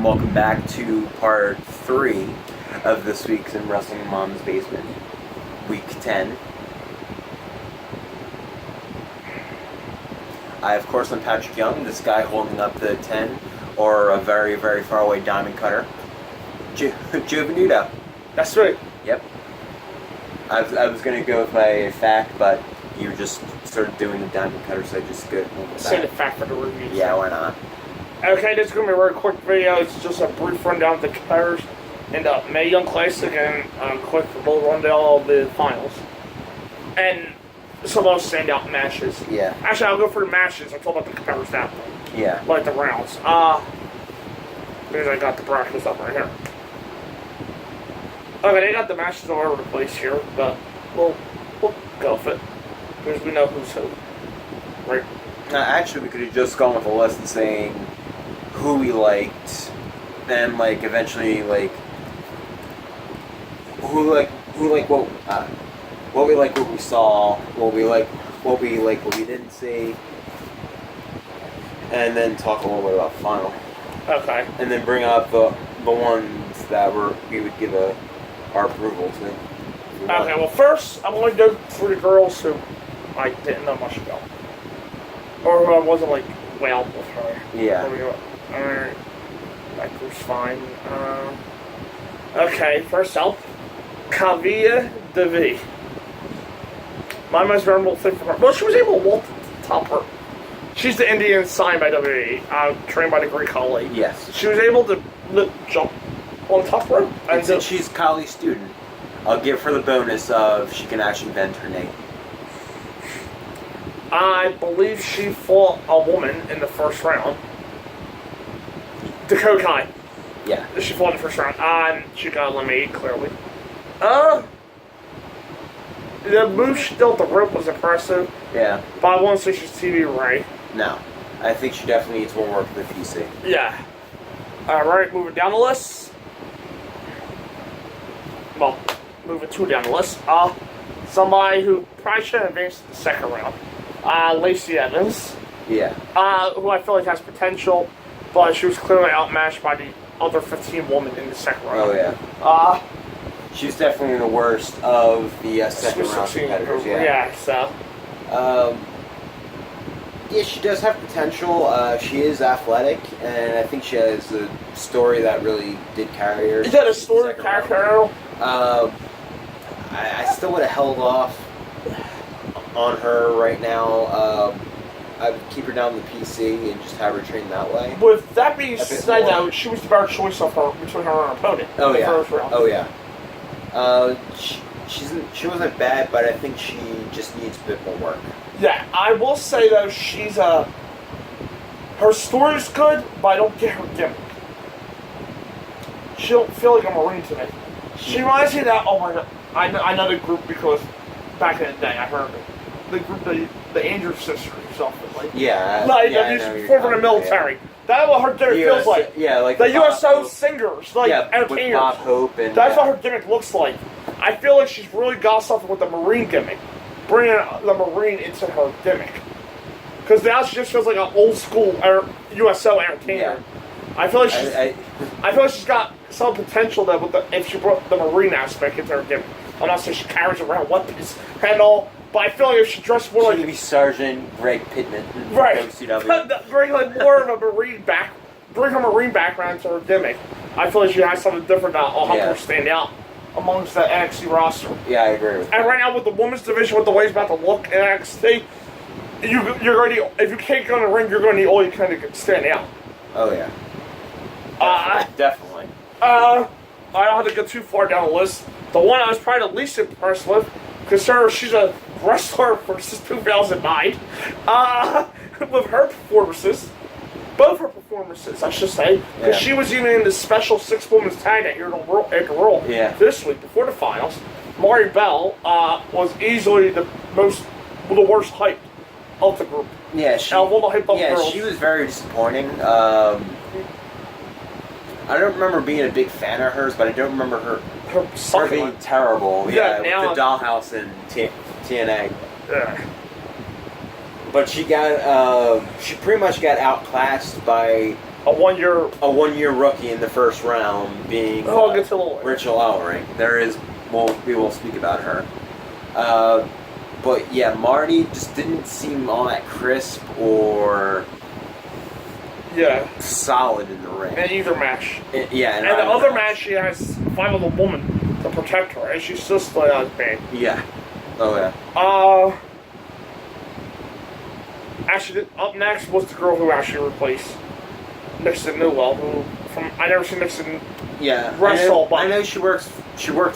Welcome back to part 3 of this week's in Wrestling Mom's Basement, week 10. Of course, I'm Patrick Young, this guy holding up the 10, or a very, very far away diamond cutter. Joe Venuto. That's right. Yep. I was going to go with my fact, but you just started doing the diamond cutter, so I just go with Say the fact for the review. Yeah, why not? Okay, this is going to be a very quick video. It's just a brief rundown of the cutters in the Mae Young Classic and a quick little rundown of the finals. And some of those standout matches. Yeah. Actually, I'll go for the matches. I'll talk about the cutters that way. Yeah. Like the rounds. Because I got the brackets up right here. Okay, they got the matches all over the place here, but we'll go with it. Because we know who's who. Right? Actually, we could have just gone with a list and saying who we liked, then eventually who what we like, what we saw, what we didn't see, and then talk a little bit about the final. Okay. And then bring up the ones that we would give our approval to. Okay, well first, I'm going to go for the girls who I didn't know much about. Or who I wasn't, well with her. Yeah. Alright. That group's fine. Okay, first up, Kavia Devi. My most memorable thing from her. Well, she was able to walk the top rope. She's the Indian signed by WWE, trained by the Greek Khali. Yes. She was able to jump on the top rope. And since she's Khali's student, I'll give her the bonus of she can actually bend her knee. I believe she fought a woman in the first round. Dakota Kai. Yeah. She fought in the first round. And she got eliminated, clearly. The move she dealt the rope was impressive. Yeah. But I won't say she's TV Ray. No. I think she definitely needs more work with the PC. Yeah. Alright, moving down the list. Well, moving 2 down the list. Somebody who probably should have advanced to the second round. Lacey Evans. Yeah. Who I feel like has potential, but she was clearly outmatched by the other 15 women in the second round. Oh, yeah. She's definitely the worst of the second round competitors, yeah. Yeah, so. Yeah, she does have potential. She is athletic, and I think she has a story that really did carry her. Is that a story carry her? I still would have held off on her right now. I would keep her down the PC and just have her train that way. With that being said, though, she was the better choice of her between her and her opponent. Oh, in the yeah. first round. Oh, yeah. She wasn't bad, but I think she just needs a bit more work. Yeah, I will say, though, she's her story's good, but I don't get her gimmick. She don't feel like a Marine to me. She reminds me of that, oh my god, I know the group because back in the day I heard it. The group, the Andrews sisters or something. Yeah. From the military. That's what her gimmick feels like. Yeah, the USO singers, entertainers. With Bob Hope and... That's what her gimmick looks like. I feel like she's really got something with the Marine gimmick. Bringing the Marine into her gimmick. Because now she just feels like an old school USO entertainer. Yeah. I feel like I feel like she's got some potential that if she brought the Marine aspect into her gimmick. I'm not saying she carries around weapons and all, but I feel like if she dressed more like... She could be Sergeant Greg Pittman. Right. WCW. Bring more of a Marine bring her Marine background to her gimmick. I feel like she has something different that'll help her stand out amongst the NXT roster. Yeah, I agree with that. And right now with the women's division, with the way it's about to look in NXT, you're going to, if you can't go in the ring, you're going to need all you can to stand out. Oh, yeah. Definitely. I don't have to go too far down the list. The one I was probably the least impressed with, considering she's a wrestler since 2009, with her performances, both her performances, I should say, because she was even in the special 6-women's tag at the Royal this week before the finals. Mari Bell was easily the worst hyped of the group. Yeah, she was very disappointing. I don't remember being a big fan of hers, but I don't remember her being terrible. Yeah, with the Dollhouse and TNA. Yeah. But she pretty much got outclassed by A 1 year. a 1-year rookie in the first round being Oh, I'll get to a little later. Rachel Ellering. We will speak about her. But yeah, Marty just didn't seem all that crisp or Yeah. solid in the ring. In either match. Yeah, And the other match, she has five other women to protect her, and she's still split out of pain. Yeah. Oh yeah. Actually, up next was the girl who actually replaced Nixon Newell, who I never seen Nixon Yeah. wrestle, but I know she worked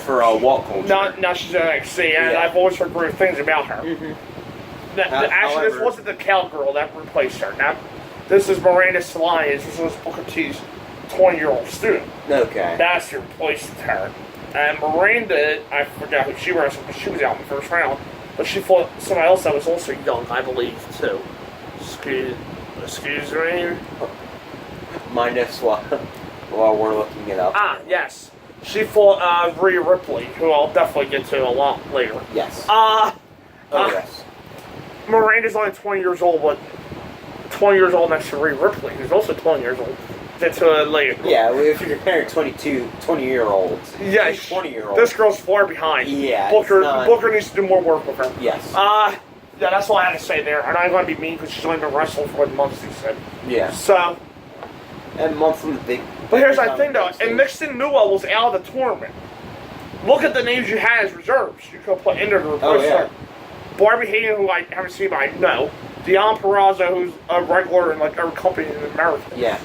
for Walt Culture. now she's an NXT, and Yeah. I've always heard great things about her. Mm-hmm. Actually, this However- wasn't the cowgirl that replaced her. Now, this is Miranda Salinas. This was Booker T's 20-year-old student. Okay. That's who replaced her. And Miranda, I forgot who she wrestled, but she was out in the first round. But she fought somebody else that was also young, I believe, too. Excuse me? Mind us while we're looking it up. Yes. She fought Rhea Ripley, who I'll definitely get to a lot later. Yes. Yes. Miranda's only 20 years old, but 20 years old next to Rhea Ripley, who's also 20 years old. Get to it later. Yeah, if you're comparing 20-year-olds. Yeah, 20-year-olds. This girl's far behind. Yeah. Booker needs to do more work with her. Yes. Yeah, that's all I had to say there. And I'm going to be mean because she's only been wrestling for months, he said. Yeah. So. And months from the big. But here's the thing, though. And Nixon Newell was out of the tournament. Look at the names you had as reserves. You could put in there to replace her. Barbie Hayden, who I haven't seen, but I know. Dion Peraza, who's a regular in like every company in America. Yeah.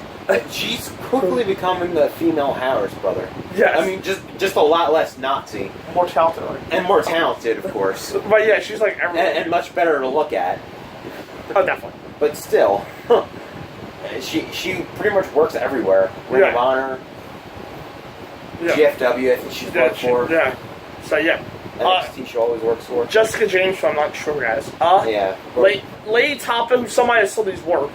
She's quickly becoming the female Harris brother. Yes. I mean, just a lot less Nazi. More talented. Right? And more talented, of course. But yeah, she's like everything. And much better to look at. Oh, definitely. But still, she pretty much works everywhere. Ring of Honor, GFW, I think she's worked for. Yeah. So yeah. NXT she always works for. Jessica James, who I'm not sure who has. Yeah. Lady Toppin, who somebody has still these work.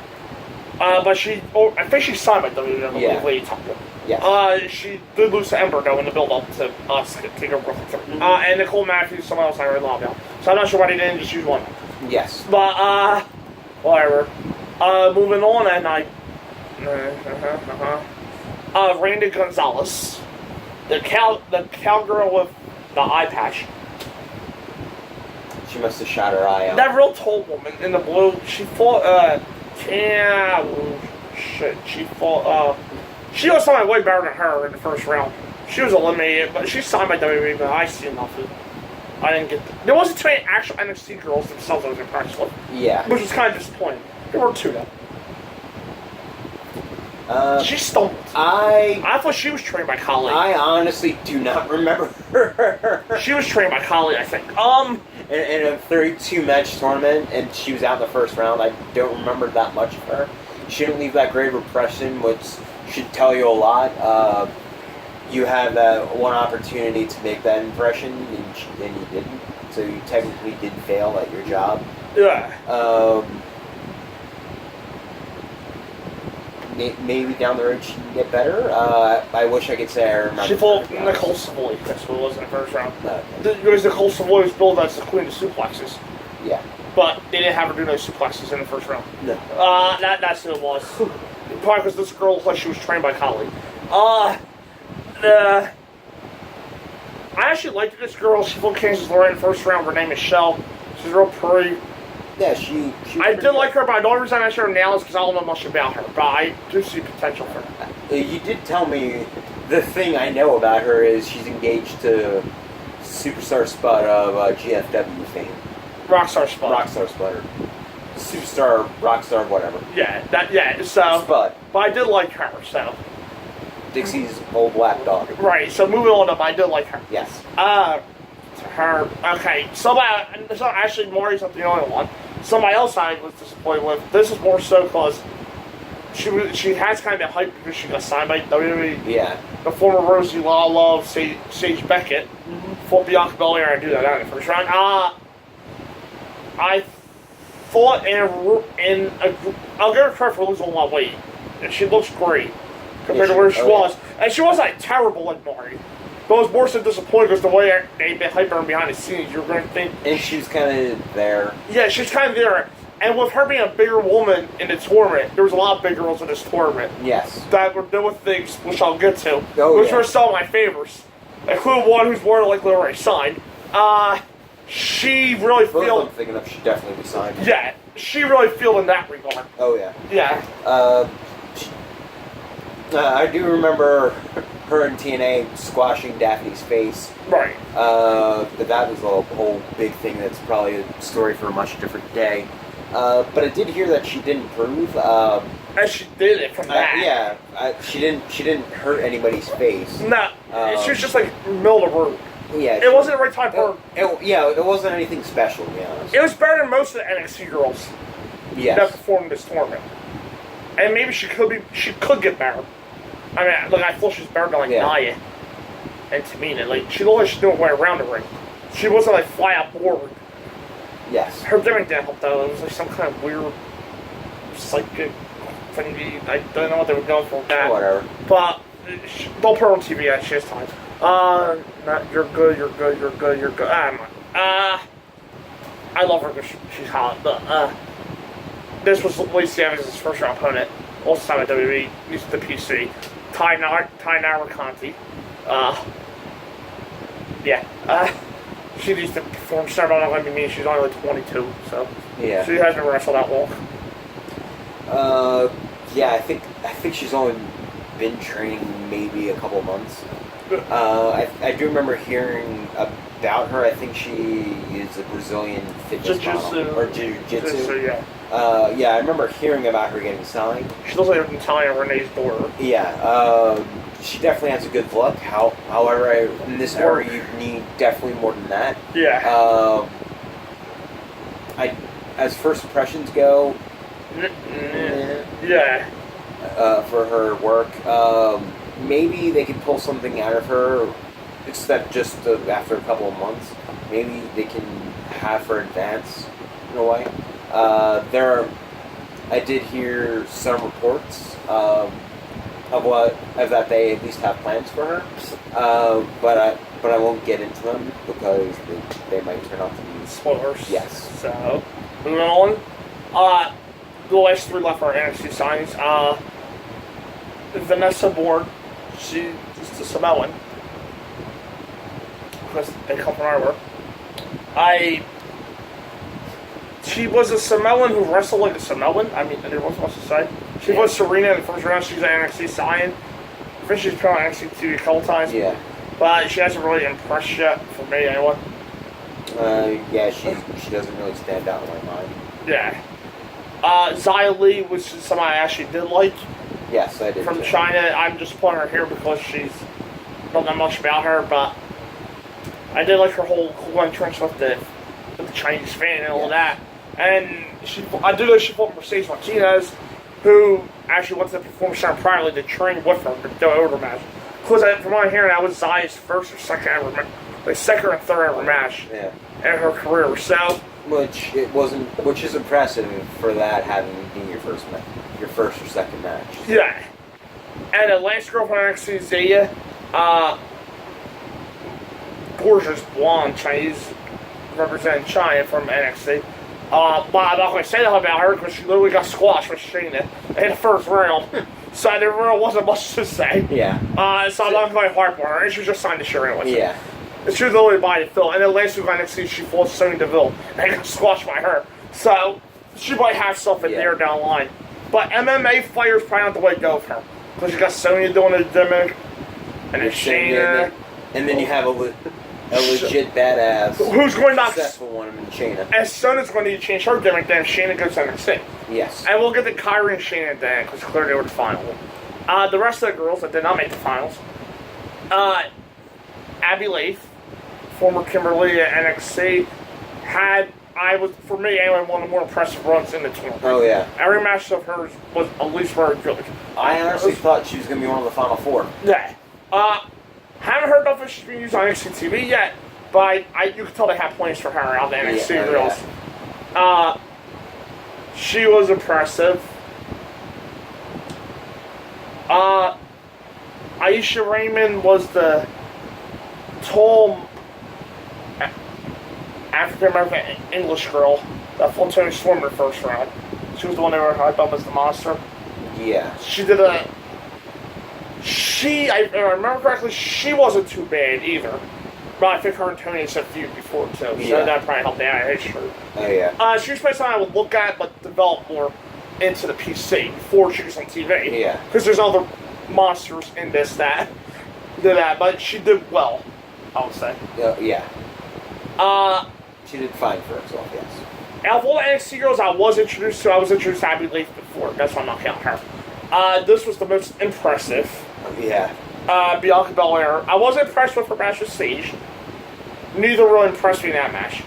But I think she signed by WWE, Yeah. Lady Toppin. Yes. She did lose to Ember, though, in the build-up to us taking over Brooklyn. And Nicole Matthews, someone else I heard a lot about. So I'm not sure why they didn't just use one. Yes. But, whatever. Moving on, and Randy Gonzalez. The cowgirl with the eye patch. She must have shot her eye out. That real tall woman in the blue, she fought, she fought, she was somebody way better than her in the first round. She was eliminated, but she's signed by WWE, but I see nothing. I didn't get there wasn't too many actual NXT girls themselves I was impressed with. Yeah. Which was kind of disappointing. There were two, though. She stumbled. I thought she was trained by Kali. I honestly do not remember her. She was trained by Kali, I think. In a 32-match tournament, and she was out in the first round. I don't remember that much of her. She didn't leave that great of impression, which should tell you a lot. You had that one opportunity to make that impression, and you didn't. So you technically did fail at your job. Yeah. Maybe down the road she can get better. I wish I could say I remember. She fought Nicole Savoy. That's what it was in the first round. Okay. Because Nicole Savoy was billed as the queen of suplexes. Yeah. But they didn't have her do no suplexes in the first round. No. That's who it was. Probably because this girl looked like she was trained by Kali. I actually liked this girl. She fought Kansas Lorraine in the first round. Her name is Shell. She's real pretty. Yeah, she I did like her, but the only reason I showed her now is because I don't know much about her. But I do see potential for her. You did tell me the thing I know about her is she's engaged to Superstar Spud of GFW fame. Rockstar Spud. Rockstar Spud. Superstar, Rockstar, whatever. Yeah, so. Spud. But I did like her, so. Dixie's old black dog. Right, so moving on up, I did like her. Yes. Her. Okay, somebody. So actually, Maury's not the only one. Somebody else I was disappointed with. This is more so because she has kind of been hyped because she got signed by WWE. Yeah. The former Rosie Lala, Sage Beckett, fought Bianca Belair and do that out in the first round. I thought I'll give her credit for losing a lot of weight. And she looks great compared to where she was. Yeah. And she wasn't like terrible like Maury. But I was more so disappointed because the way they've been hyping her behind the scenes, you're going to think... And she's kind of there. Yeah, she's kind of there. And with her being a bigger woman in the tournament, there was a lot of big girls in this tournament. Yes. That were doing things, which I'll get to. Oh, which yeah. were some of my favorites. Including one who's more likely already signed. She really Both feels... I'm thinking of should definitely be signed. Yeah, she really feels in that regard. Oh, yeah. Yeah. I do remember her and TNA squashing Daphne's face. Right. But that was a whole big thing. That's probably a story for a much different day. But I did hear that she didn't prove. And she did it from that. She didn't hurt anybody's face. No, she was just like middle of the road. Yeah, It wasn't the right time for her. It wasn't anything special, to be honest. It was better than most of the NXT girls that Yes. performed in this tournament. And maybe she could get better. I mean, look, I thought she was better than like Nia and Tamina. Like, she looked like she's doing way around the ring. She wasn't like fly out bored. Yes. Her gimmick didn't help though. It was like some kind of weird psychic thing. I don't know what they were going for with that. Whatever. But don't put her on TV yet. She has time. You're good. You're good. You're good. You're good. I love her because she's hot. But this was Lacey Evans' first round opponent. Also time at WWE. Used the PC. Ty Narakanti. She needs to perform several. I mean, she's only like 22, so Yeah. she hasn't wrestled that long. I think she's only been training maybe a couple months. I do remember hearing about her. I think she is a Brazilian fitness model or jiu-jitsu. Yeah. I remember hearing about her getting signed. She looks like an Italian Renee's daughter. Yeah. She definitely has a good look. However, in this era, you need definitely more than that. Yeah. As first impressions go, Yeah. for her work, maybe they could pull something out of her, except just after a couple of months. Maybe they can have her advance in a way. I did hear some reports of that they at least have plans for her, but I won't get into them because they might turn out to be Spoilers. Yes. So, moving on. The last three left are NXT signings. Vanessa Bourne, she's the Samoan. Because they come from our work. She was a Samoan who wrestled like a Samoan. I mean, I didn't know what I was supposed to say. She was Serena in the first round. She's an NXT sign. I think she's been on NXT TV a couple times. Yeah. But she hasn't really impressed yet, for me anyway. She doesn't really stand out in my mind. Yeah. Xia Li, which is somebody I actually did like. Yes, I did. From too. China. I'm just putting her here because she's don't know much about her, but I did like her whole cool entrance with the Chinese fan and all that. And I do know she fought Mercedes Martinez, who actually went to the Performance Center privately to train with her to do an order match. Because from what I'm hearing, that was Zia's first or second ever match, like second or third ever match in her career. So, which is impressive for that having been your first or second match. Yeah. And the last girl from NXT, Zaya, gorgeous blonde Chinese representing China from NXT. But I'm not going to say that about her because she literally got squashed with Shayna in the first round. So there really wasn't much to say. Yeah. So I'm not going to harp on her. And she was just signed to Shayna with Yeah. And she was literally by the Phil. And then last week on NXT, she fought Sonya Deville and got squashed by her. So she might have something there down the line. But MMA fighters probably not the way to go for her. Because you got Sonya doing a gimmick, and then Shayna. And then you have a legit badass who's going to successful one in Shayna. And Sonya's going to need to change her gimmick, then Shayna goes to NXT. Yes. And we'll get to Kyrie and Shayna then, because clearly they were the final. The rest of the girls that did not make the finals. Abby Lath, former Kimberly at NXT, for me, anyway, one of the more impressive runs in the tournament. Oh, yeah. Every match of hers was at least very good. I honestly thought she was going to be one of the final four. Yeah. Haven't heard of if she's being used on NXT TV yet, but you can tell they have plans for her out of the NXT girls. Yeah. She was impressive. Aisha Raymond was the tall African American English girl that fought Tony Storm in the first round. She was the one they were hyped up as the monster. Yeah. She did a. If I remember correctly, she wasn't too bad either. But I think her and Tony had a feud before too, so that probably helped the animation. Oh yeah. She was something I would look at, but develop more into the PC before she was on TV. Yeah. Because there's other monsters in this that did that, but she did well, I would say. Yeah. She did fine for herself, yes. Out of all the NXT girls I was introduced to Abby Leaf before. That's why I'm not counting her. This was the most impressive. Yeah. Bianca Belair. I wasn't impressed with her match with Sage. Neither really impressed me in that match.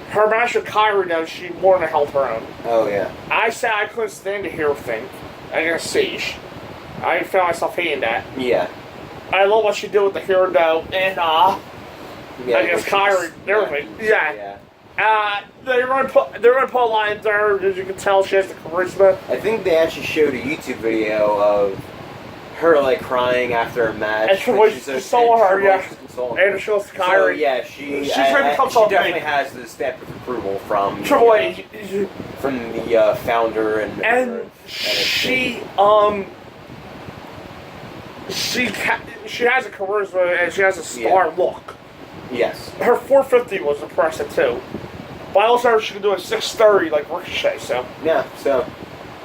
Her match with Kyrie, though, she more than held her own. Oh, yeah. I said I couldn't stand the hero thing against Sage. I found myself hating that. Yeah. I love what she did with the hero, though, and, against Kyrie and everything. Yeah. They're going to put a line there, as you can tell, she has the charisma. I think they actually showed a YouTube video of her, like, crying after a match. And Triple H consoling her, yeah. And she was Kyrie. So, yeah, she definitely has the stamp of approval from Triple H. From the founder and she has a charisma and she has a star look. Yes. Her 450 was impressive too. But I also heard she could do a 630 like Ricochet, so. Yeah, so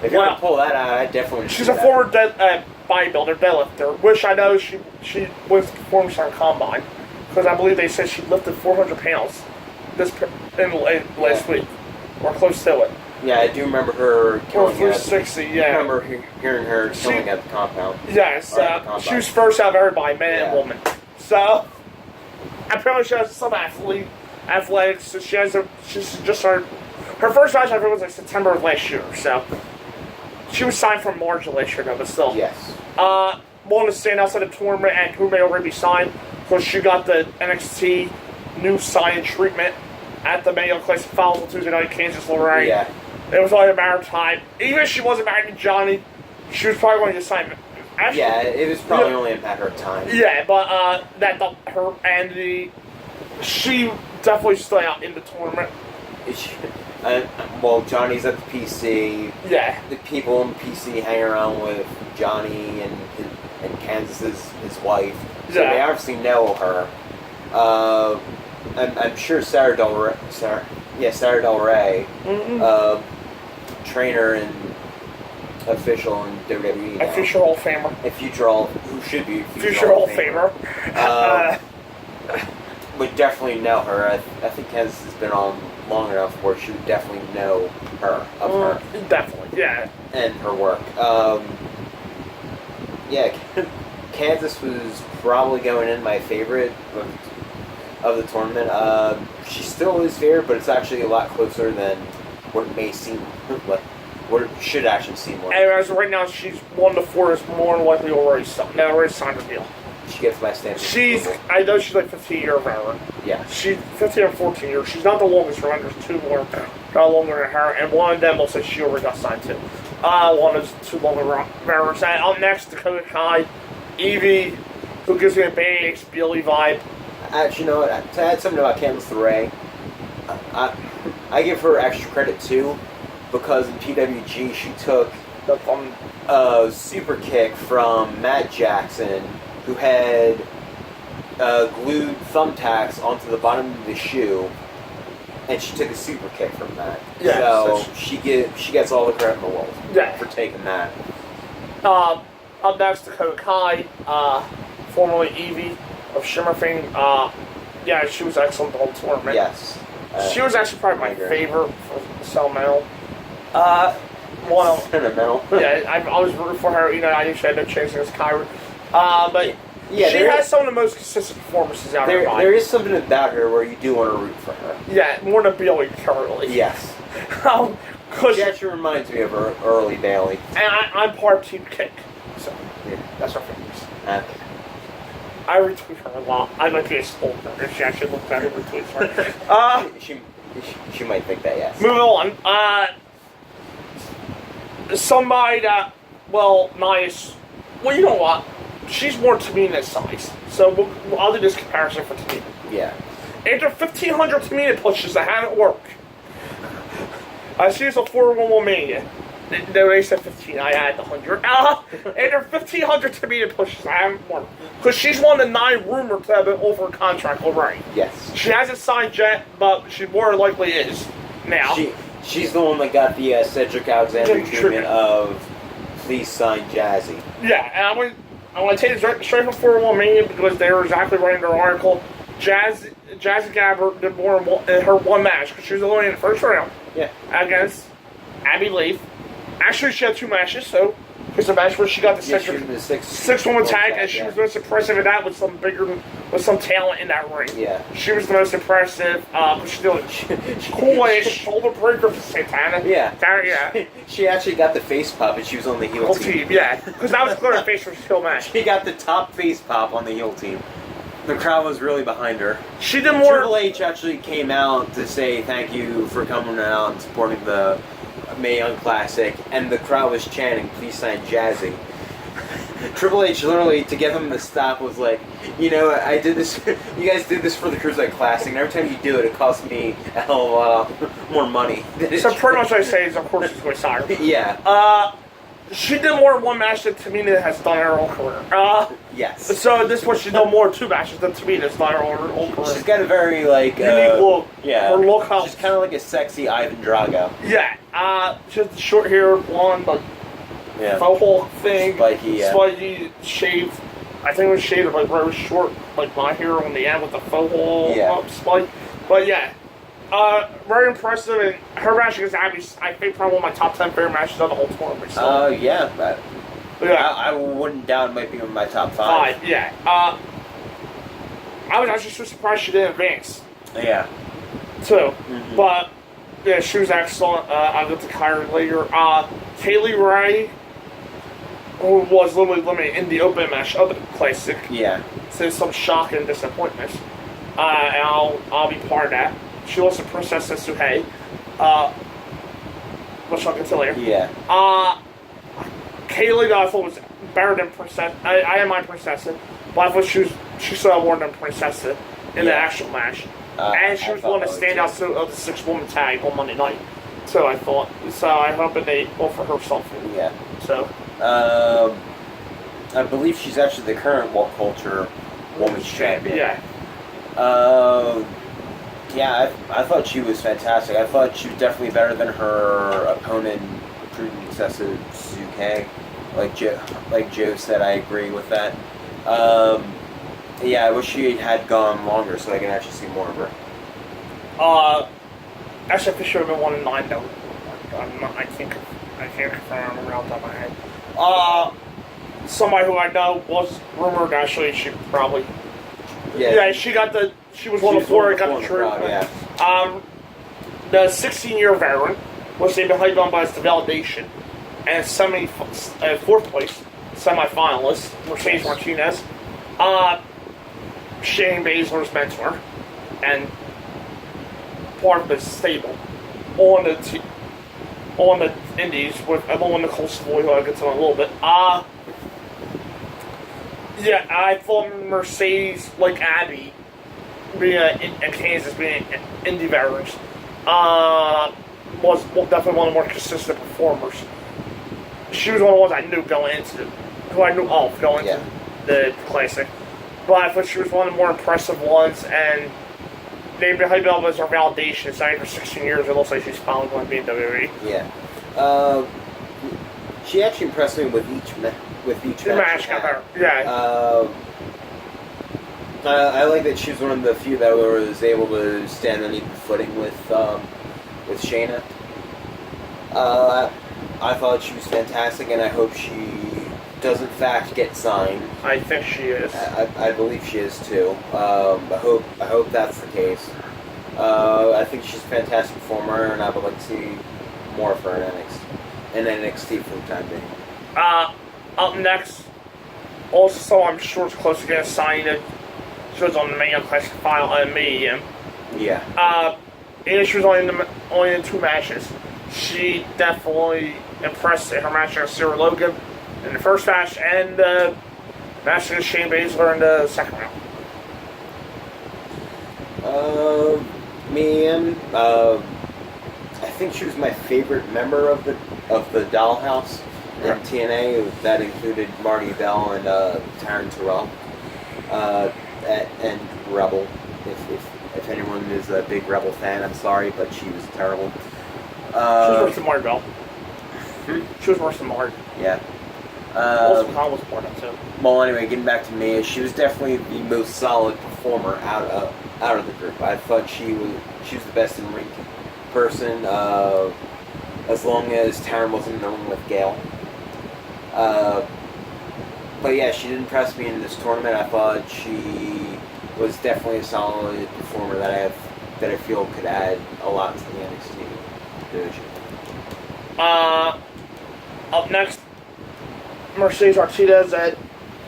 if you're gonna pull that out, I definitely. She's a former bodybuilder, deadlifter, which I know she was performance on Combine, because I believe they said she lifted 400 pounds last week, or close to it. Yeah, I do remember her killing at 360. Yeah. I remember hearing her killing at the compound. Yes, she was first out of everybody, man and woman. So apparently she has some athletics. So she's just her first match I think was like September of last year. So she was signed from March of last year, though, but still. Yes. Wanted to stand outside the tournament and who may already be signed, because she got the NXT new sign treatment at the Mayo Classic Finals on Tuesday night, Kansas Lorraine. Yeah. It was only a matter of time. Even if she wasn't married to Johnny, she was probably going to get signed. Actually, yeah, it was probably only a matter of time. Yeah, but she definitely stood out in the tournament. Well, Johnny's at the PC. Yeah. The people in the PC hang around with Johnny and Kansas, his wife. So they obviously know her. I'm sure Sarah Del Rey, trainer and official in WWE now. A future Hall of Famer. A future who should be a future Hall of Famer. Would definitely know her. I think Kansas has been on long enough where she would definitely know her, her. Definitely, yeah. And her work. Yeah, Kansas was probably going in my favorite of the tournament. She still is favorite, but it's actually a lot closer than what it may seem like. What it should actually seem like. And as of right now, she's 1 to 4 is more than likely already signed her deal. She gets my stamp. I know she's like 15 year veteran. Yeah. She's 15 or 14 years. She's not the longest veteran. There's 2 more not longer than her, and one of them will say she already got signed too. One is 2 longer veterans. And up next, Dakota Kai, Evie, who gives me a base Billy vibe. Actually, you know what? To add something about Candice LeRae, I give her extra credit too, because in PWG she took a super kick from Matt Jackson, who had glued thumbtacks onto the bottom of the shoe, and she took a super kick from that. Yeah, so she gets all the credit in the world for taking that. Up next, Dakota Kai, formerly Evie of Shimmer fame. Yeah, she was excellent the whole tournament. Yes. She was actually probably my favorite for Sentimental. Sentimental. Yeah, I was rooting for her. You know, I knew she had no chance against Kyrie. But yeah, she has some of the most consistent performances out there. There is something about her where you do want to root for her. Yeah, more than Bailey currently. Yes. She actually reminds me of her early Bailey. And I'm part Team Kick, so yeah, that's her favorites. Okay. I retweet her a lot. I might be a spoiled if she actually looked at her retweets her. She might think that, yes. Moving on. Somebody that, nice. Well, you know what? She's more Tamina's size. So I'll do this comparison for Tamina. Yeah. After 1,500 Tamina pushes that haven't worked, She was a 4-1 Mania. No, they said 15. I had the 100. And they're 1,500 to me to pushes. I haven't won. Because she's one of the 9 rumored to have been over contract already. Yes. She hasn't signed yet, but she more likely is now. She's the one that got the Cedric Alexander treatment of please sign Jazzy. Yeah, and I want to take it straight from 4-1 Mania because they were exactly right in their article. Jazzy Gabbert did more in her one match because she was only in the first round. Yeah. Against Abby Leaf. Actually, she had 2 matches, so there's a match where she got the six-woman tag, and she was most impressive in that with some talent in that ring. Yeah. She was the most impressive. She did a cool-ish shoulder breaker for Santana. Yeah. Yeah. She actually got the face pop, and she was on the heel team. Yeah, because that was clear face for skill match. She got the top face pop on the heel team. The crowd was really behind her. She did more. Triple H actually came out to say thank you for coming out and supporting the Mae Young Classic, and the crowd was chanting, please sign Jazzy. Triple H literally, to get them to stop, was like, you know, I did this, you guys did this for the Cruiserweight Classic, and every time you do it, it costs me a hell of a lot more money. So pretty much what I say is, of course, she's going to sign her. Yeah. She did more in one match than Tamina has done in her whole career. Yes. So this one, she's done more in 2 matches than Tamina's done in her whole career. She's got a very, like, unique look. Yeah. Her look helps. She's kind of like a sexy Ivan Drago. Yeah. She has the short hair, blonde, like, yeah. faux whole thing. Spiky, yeah. Spiky, shaved. I think it was shaved like very short, like my hair on the end with the faux hole spike. But yeah. Very impressive, and her match against Abby, I think, probably one of my top 10 favorite matches of the whole tournament. So. Yeah, but yeah. I wouldn't doubt it might be in my top 5. Yeah. I was actually so surprised she didn't advance. Yeah. Too. Mm-hmm. But, yeah, she was excellent. I'll get to Kyrie later. Kaylee Ray, who was literally limited in the open match of the Classic. Yeah. So some shock and disappointment. And I'll be part of that. She lost to Princess Suhei. Which I'll get to later. Yeah. Kaylee, I thought was better than Princess. I am my Princess, but I thought she saw more than Princess in the actual match. And she was one of the standouts of the 6-woman tag on Monday night. So I thought. So I hope that they offer her something. Yeah. So. I believe she's actually the current What Culture Women's Champion. Yeah. Yeah, I thought she was fantastic. I thought she was definitely better than her opponent, Prudent Excessive Suzuki. Like Joe said, I agree with that. Yeah, I wish she had gone longer so I can actually see more of her. Actually, I think she would have been 1 in 9 though. I can't confirm around the top of my head. Somebody who I know was rumored actually. She probably. Yeah, she was one of 4 that got the treatment. Yeah. The 16-year veteran was able to hype on by its validation, and 4th place semi-finalist Mercedes Martinez, Shane Baszler's mentor, and part of the stable on the Indies with along with Nicole Savoy, who I'll get to in a little bit. Yeah, I thought Mercedes, like Abby, being in Kansas, being indie veterans, was definitely one of the more consistent performers. She was one of the ones I knew going into the Classic. But I thought she was one of the more impressive ones, and they've been hyped up as her validation. It's not for 16 years. It looks like she's finally going to be in WWE. Yeah. She actually impressed me with each match. Yeah. I like that she was one of the few that was able to stand on even footing with Shayna. I thought she was fantastic, and I hope she does in fact get signed. I think she is. I believe she is too. I hope that's the case. I think she's a fantastic performer, and I would like to see more of her in NXT for the time being. Up next, also I'm sure it's close to getting signed. She was on the Mae Young Classic final in May. Yeah. And she was only in 2 matches. She definitely impressed in her match against Sarah Logan in the first match, and match against Shane Baszler in the second round. think she was my favorite member of the Dollhouse in TNA. That included Marty Bell and Taryn Terrell, and Rebel. If anyone is a big Rebel fan, I'm sorry, but she was terrible. She was worse than Marty Bell. She was worse than Marty. Yeah. Also, Khan was important too. Well, anyway, getting back to Mia, she was definitely the most solid performer out of the group. I thought she was the best in ring person, as long as Taryn wasn't in the ring with Gail. But yeah, she did impress me in this tournament. I thought she was definitely a solid performer that I feel could add a lot to the NXT division. Up next, Mercedes Martinez at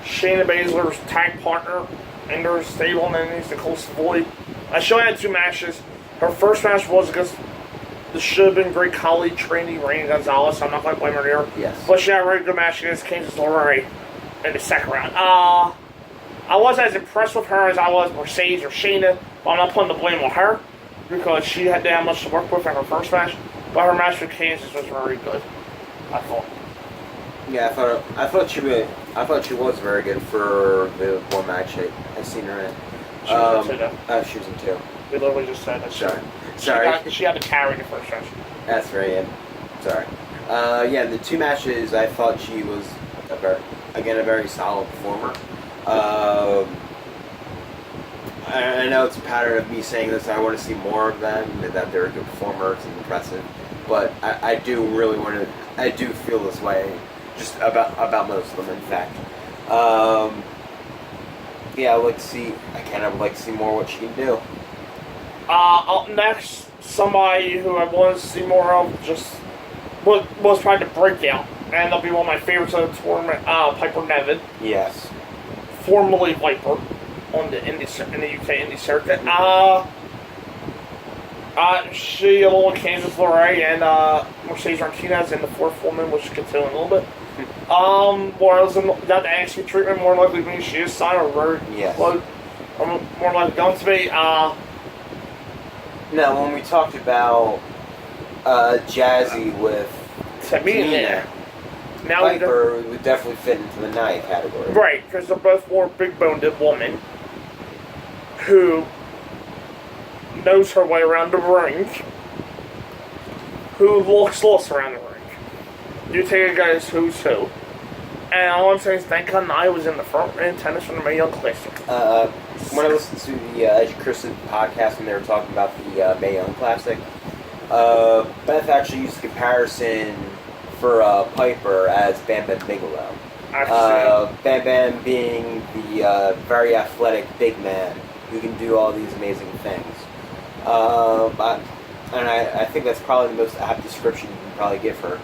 Shayna Baszler's tag partner in their stable, and Nicole Savoy. She only had 2 matches. Her first match was against the should have been great colleague trainee Rain Gonzalez, so I'm not going to blame her there. Yes. But she had a very good match against Candice LeRae in the second round. I wasn't as impressed with her as I was Mercedes or Shayna, but I'm not putting the blame on her because she had that much to work with in her first match. But her match with Candice was very good, I thought. Yeah, I thought she was very good for the one match I've seen her in. She was in 2, though. She was in 2. We literally just said that. Sorry. She had to carry the first match. That's right. Yeah. Sorry. Yeah, the 2 matches I thought she was a very solid performer. I know it's a pattern of me saying this. I want to see more of them, and that they're good performers and impressive. But I do really want to. I do feel this way, just about most of them. In fact, yeah, I kind of like to see more what she can do. Up next, somebody who I wanted to see more of was probably the breakdown, and they'll be one of my favorites of the tournament. Piper Niven. Yes. Formerly Viper in the UK indie circuit. She, along with Candice LeRae and Mercedes Martinez in the 4th woman, which gets in a little bit. Whereas got the NXT treatment, more likely means she is signed or very more likely going to be. Now, when we talked about Jazzy with Tamina, now Piper would definitely fit into the Nia category. Right, because they're both more big-boned women who knows her way around the ring, who looks lost around the ring. You take a guy's who's who. And all I'm saying is thank God Nia was in the front in tennis from the Mae Young Classic. When I listened to the Edge Christian podcast when they were talking about the Mae Young Classic, Beth actually used a comparison for Piper as Bam Bam Bigelow. Bam Bam being the very athletic big man who can do all these amazing things. And I think that's probably the most apt description you can probably give her.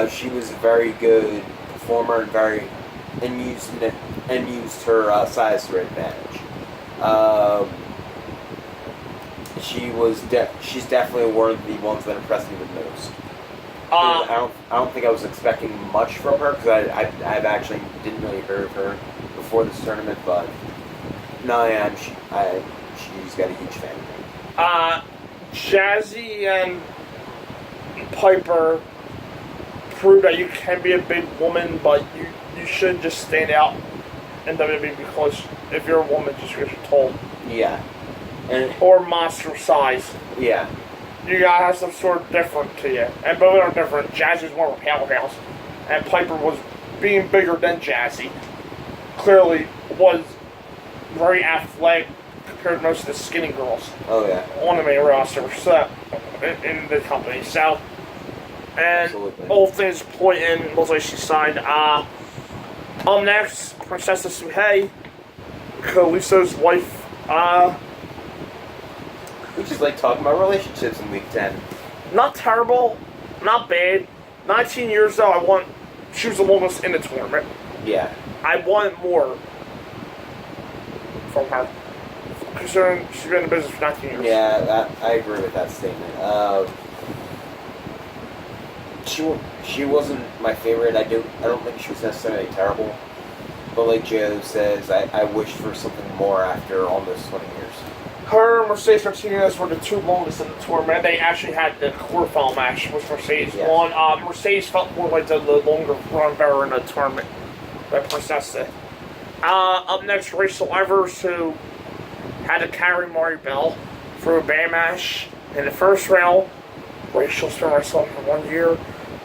She was a very good performer and used her size to her advantage. She's definitely one of the ones that impressed me the most. I don't think I was expecting much from her because I've actually didn't really hear of her before this tournament, but no, yeah, she's got a huge fan of me. Jazzy and Piper prove that you can be a big woman, but you should just stand out in WWE because if you're a woman, just because you're tall. Yeah. Or monster size. Yeah. You gotta have some sort of different to you. And both are different. Jazzy's more of a powerhouse. And Piper was being bigger than Jazzy. Clearly was very athletic compared to most of the skinny girls. Oh, yeah. On the main roster. So, in the company. So, and absolutely. All things point in, looks like she signed. Up next, Princess Suhei, Kalisto's wife. We just like talking about relationships in week 10. Not terrible, not bad. 19 years though, she was the longest in the tournament. Yeah. I want more from her. Considering she's been in the business for 19 years. Yeah, I agree with that statement. She wasn't my favorite. I don't think she was necessarily terrible. But like Joe says, I wished for something more after almost 20 years. Her and Mercedes Martinez were the two longest in the tournament. They actually had the quarterfinal match, which Mercedes won. Mercedes felt more like the longer run better in the tournament. That possessed it. Up next, Rachel Evers, who had to carry Mari Bell through a band match in the first round. Rachel's been wrestling for 1 year.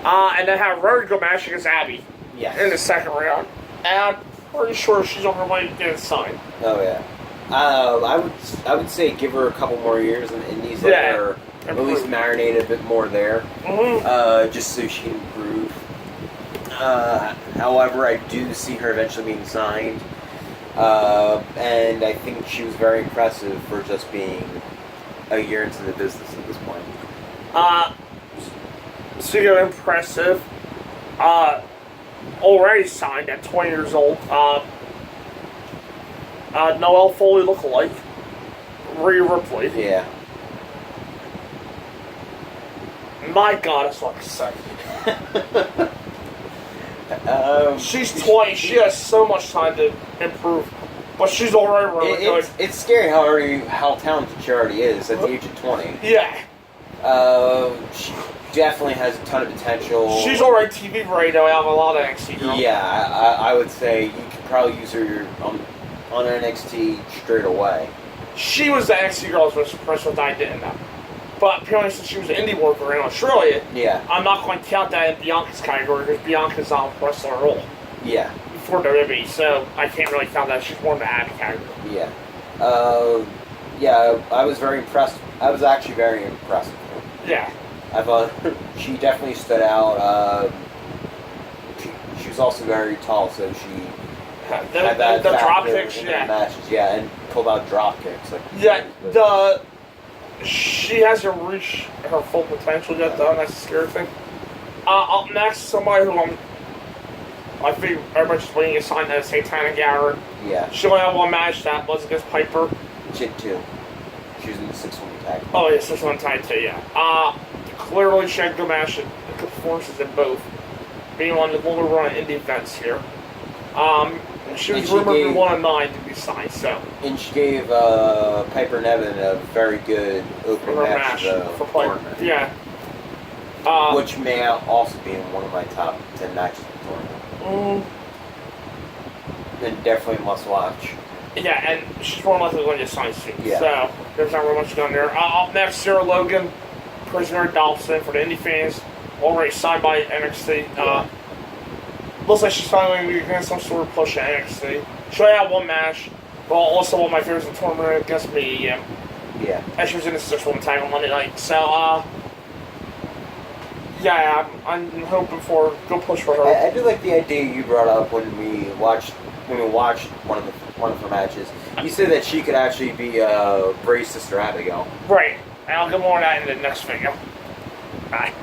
And then had a very good match against Abby in the second round. And I'm pretty sure she's on her way to get it signed. Oh, yeah. I would say give her a couple more years in the Indies. Let her at least marinate a bit more there. Just so she can improve. However, I do see her eventually being signed. And I think she was very impressive for just being a year into the business at this point. Speaking of impressive, already signed at 20 years old. Noelle Foley lookalike, Rhea Ripley. Yeah. My God, it's like sexy. She's 20. She has so much time to improve, but she's already really good. It's scary how talented she already is at the age of 20. Yeah. She definitely has a ton of potential. She's already TV ready to have a lot of NXT girls. Yeah, I would say you could probably use her on NXT straight away. She was the NXT girl was impressed with. I didn't know. But apparently since she was an indie worker in Australia, I'm not going to count that in Bianca's category because Bianca's not a wrestler at all. Yeah. For WWE, so I can't really count that. She's more in the Abby category. Yeah. I was very impressed. I was actually very impressed with her. Yeah. I thought she definitely stood out. She was also very tall, so she had that the drop kicks, matches, and pulled out drop kicks. She hasn't reached her full potential yet, though, and that's a scary thing. Up next, somebody who I think everybody's just waiting to sign as Satanic Garrett. Yeah. She only had one match, that was against Piper. She had two. She was in the 6-woman tag. Oh, yeah, 6-woman tag, too, yeah. Clearly, she had good matches, good performances in both. Being on the longer run indie events here. She was rumored to be 1 of 9 to be signed, so. And she gave Piper Nevin a very good opening match for tournament. Yeah. Which may also be in one of my top 10 matches of the tournament. And definitely must watch. Yeah, and she's more likely going to get signed soon. Yeah. So, there's not really much going there. Up next, Sarah Logan, Prisoner Dobson for the indie fans. Already signed by NXT. Looks like she's finally getting some sort of push at NXT. She only had one match, but also one of my favorites in the tournament against me. Yeah. And she was in the 6-woman tag on Monday night. So, I'm hoping for a good push for her. I do like the idea you brought up when we watched one of her matches. You said that she could actually be Bray's sister Abigail. Right. And I'll get more on that in the next video. Bye.